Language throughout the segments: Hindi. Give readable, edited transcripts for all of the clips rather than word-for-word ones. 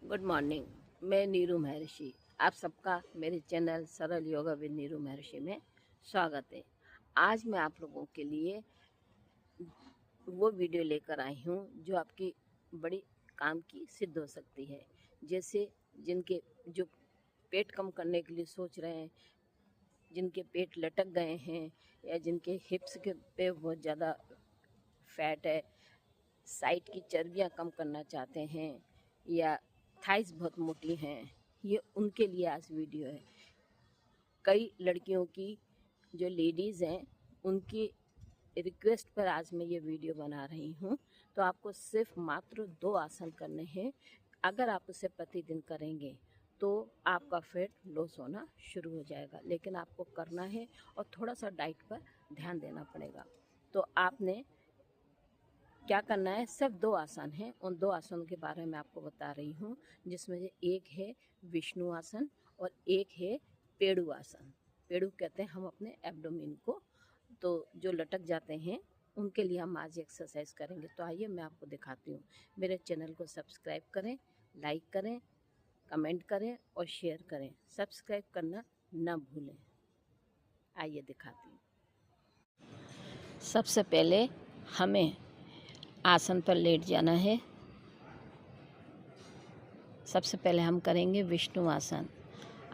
Good morning. मैं नीरू महर्षि। आप सबका मेरे चैनल सरल योगा विद नीरू महर्षि में स्वागत है। आज मैं आप लोगों के लिए वो वीडियो लेकर आई हूँ जो आपकी बड़ी काम की सिद्ध हो सकती है। जैसे जिनके जो पेट कम करने के लिए सोच रहे हैं, जिनके पेट लटक गए हैं, या जिनके हिप्स के पे बहुत ज़्यादा फैट है, साइड की चर्बियाँ कम करना चाहते हैं, या थाइस बहुत मोटी हैं, ये उनके लिए आज वीडियो है। कई लड़कियों की जो लेडीज़ हैं उनकी रिक्वेस्ट पर आज मैं ये वीडियो बना रही हूँ। तो आपको सिर्फ मात्र 2 आसन करने हैं। अगर आप उसे प्रतिदिन करेंगे तो आपका फैट लॉस होना शुरू हो जाएगा, लेकिन आपको करना है और थोड़ा सा डाइट पर ध्यान देना पड़ेगा। तो आपने क्या करना है, सिर्फ 2 आसन हैं। उन 2 आसनों के बारे में आपको बता रही हूँ, जिसमें से एक है विष्णु आसन और एक है पेड़ू आसन। पेड़ू कहते हैं हम अपने एब्डोमेन को, तो जो लटक जाते हैं उनके लिए हम आज एक्सरसाइज करेंगे। तो आइए मैं आपको दिखाती हूँ। मेरे चैनल को सब्सक्राइब करें, लाइक करें, कमेंट करें और शेयर करें। सब्सक्राइब करना ना भूलें। आइए दिखाती हूँ। सबसे पहले हमें आसन पर लेट जाना है। सबसे पहले हम करेंगे विष्णु आसन।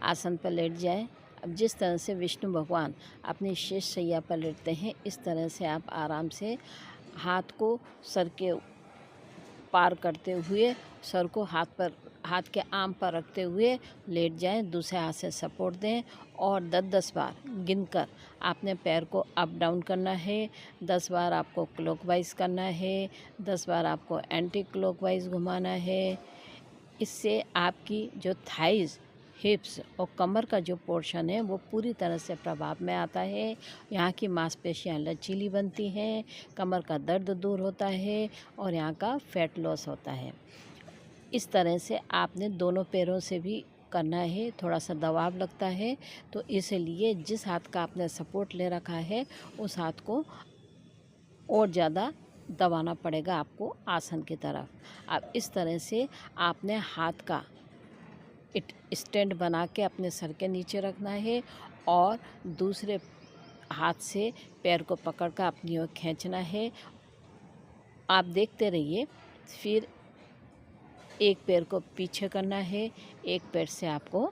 आसन पर लेट जाएं। अब जिस तरह से विष्णु भगवान अपनी शेष शैया पर लेटते हैं, इस तरह से आप आराम से हाथ को सर के पार करते हुए, सर को हाथ के आम पर रखते हुए लेट जाएं। दूसरे हाथ से सपोर्ट दें और 10-10 बार गिनकर आपने पैर को अप डाउन करना है। 10 बार आपको क्लॉकवाइज करना है, 10 बार आपको एंटी क्लॉकवाइज घुमाना है। इससे आपकी जो थाइज़, हिप्स और कमर का जो पोर्शन है वो पूरी तरह से प्रभाव में आता है। यहाँ की मांसपेशियाँ लचीली बनती हैं, कमर का दर्द दूर होता है और यहाँ का फैट लॉस होता है। इस तरह से आपने दोनों पैरों से भी करना है। थोड़ा सा दबाव लगता है, तो इसलिए जिस हाथ का आपने सपोर्ट ले रखा है उस हाथ को और ज़्यादा दबाना पड़ेगा आपको आसन की तरफ। अब इस तरह से आपने हाथ का स्टैंड बना के अपने सर के नीचे रखना है और दूसरे हाथ से पैर को पकड़कर अपनी ओर खींचना है। आप देखते रहिए। फिर एक पैर को पीछे करना है, एक पैर से आपको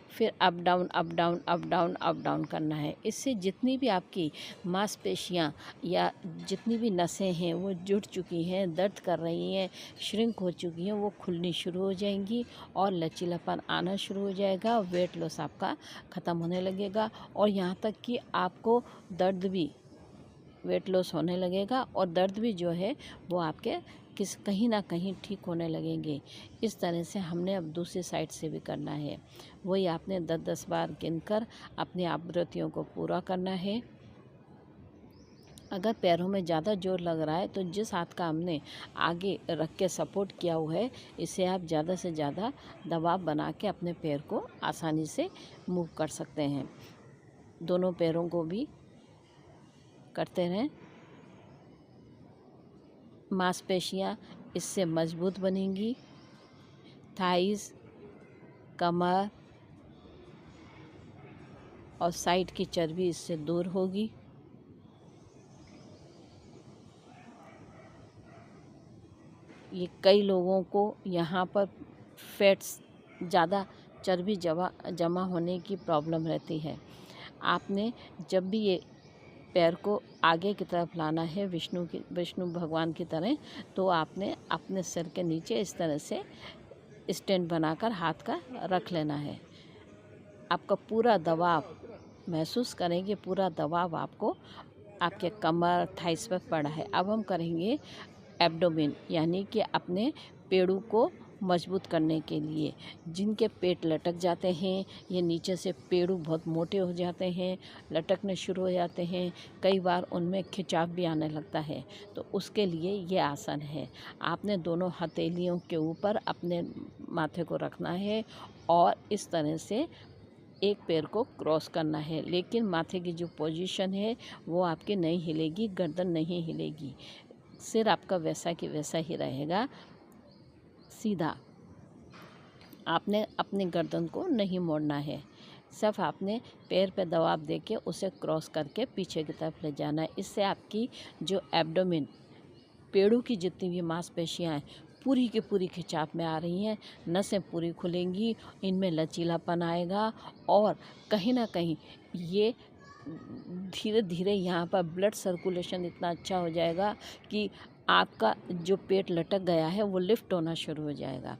फिर up down up down up down up down करना है। इससे जितनी भी आपकी मांसपेशियाँ या जितनी भी नसें हैं वो जुड़ चुकी हैं, दर्द कर रही हैं, श्रिंक हो चुकी हैं, वो खुलनी शुरू हो जाएंगी और लचीलापन आना शुरू हो जाएगा। वेट लॉस आपका ख़त्म होने लगेगा और यहाँ तक कि आपको दर्द भी, वेट लॉस होने लगेगा और दर्द भी जो है वो आपके कहीं ना कहीं ठीक होने लगेंगे। इस तरह से हमने अब दूसरी साइड से भी करना है। वही आपने 10-10 बार गिनकर अपनी आवृत्तियों को पूरा करना है। अगर पैरों में ज़्यादा जोर लग रहा है तो जिस हाथ का हमने आगे रख के सपोर्ट किया हुआ है, इसे आप ज़्यादा से ज़्यादा दबाव बना के अपने पैर को आसानी से मूव कर सकते हैं। दोनों पैरों को भी करते रहें। मांसपेशियाँ इससे मजबूत बनेंगी, थाइस, कमर और साइड की चर्बी इससे दूर होगी। ये कई लोगों को यहाँ पर फैट्स ज़्यादा, चर्बी जमा होने की प्रॉब्लम रहती है। आपने जब भी ये पैर को आगे की तरफ लाना है विष्णु भगवान की तरह, तो आपने अपने सिर के नीचे इस तरह से स्टैंड बनाकर हाथ का रख लेना है। आपका पूरा दबाव महसूस करेंगे, पूरा दबाव आपको आपके कमर, थाइस पर पड़ा है। अब हम करेंगे एब्डोमेन, यानी कि अपने पेड़ों को मजबूत करने के लिए। जिनके पेट लटक जाते हैं, ये नीचे से पेड़ों बहुत मोटे हो जाते हैं, लटकने शुरू हो जाते हैं, कई बार उनमें खिंचाव भी आने लगता है, तो उसके लिए ये आसन है। आपने दोनों हथेलियों के ऊपर अपने माथे को रखना है और इस तरह से एक पैर को क्रॉस करना है, लेकिन माथे की जो पोजीशन है वो आपकी नहीं हिलेगी, गर्दन नहीं हिलेगी, सिर आपका वैसा कि वैसा ही रहेगा सीधा। आपने अपनी गर्दन को नहीं मोड़ना है, सिर्फ आपने पैर पे दबाव देके उसे क्रॉस करके पीछे की तरफ ले जाना है। इससे आपकी जो एब्डोमेन, पेड़ों की जितनी भी मांसपेशियाँ हैं, पूरी की पूरी खिंचाव में आ रही हैं, नसें पूरी खुलेंगी, इनमें लचीलापन आएगा और कहीं न कहीं ये धीरे धीरे यहाँ पर ब्लड सर्कुलेशन इतना अच्छा हो जाएगा कि आपका जो पेट लटक गया है वो लिफ्ट होना शुरू हो जाएगा।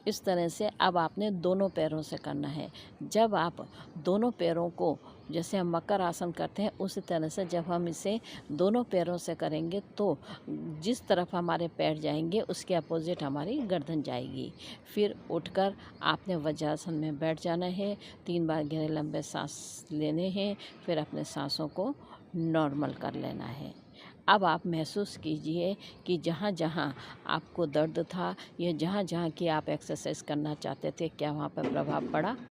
इस तरह से अब आपने दोनों पैरों से करना है। जब आप दोनों पैरों को, जैसे हम मकर आसन करते हैं, उसी तरह से जब हम इसे दोनों पैरों से करेंगे तो जिस तरफ हमारे पैर जाएंगे उसके अपोजिट हमारी गर्दन जाएगी। फिर उठकर आपने वज्रासन में बैठ जाना है, 3 बार गहरे लंबे सांस लेने हैं, फिर अपने सांसों को नॉर्मल कर लेना है। अब आप महसूस कीजिए कि जहाँ जहाँ आपको दर्द था या जहाँ जहाँ की आप एक्सरसाइज करना चाहते थे, क्या वहाँ पर प्रभाव पड़ा?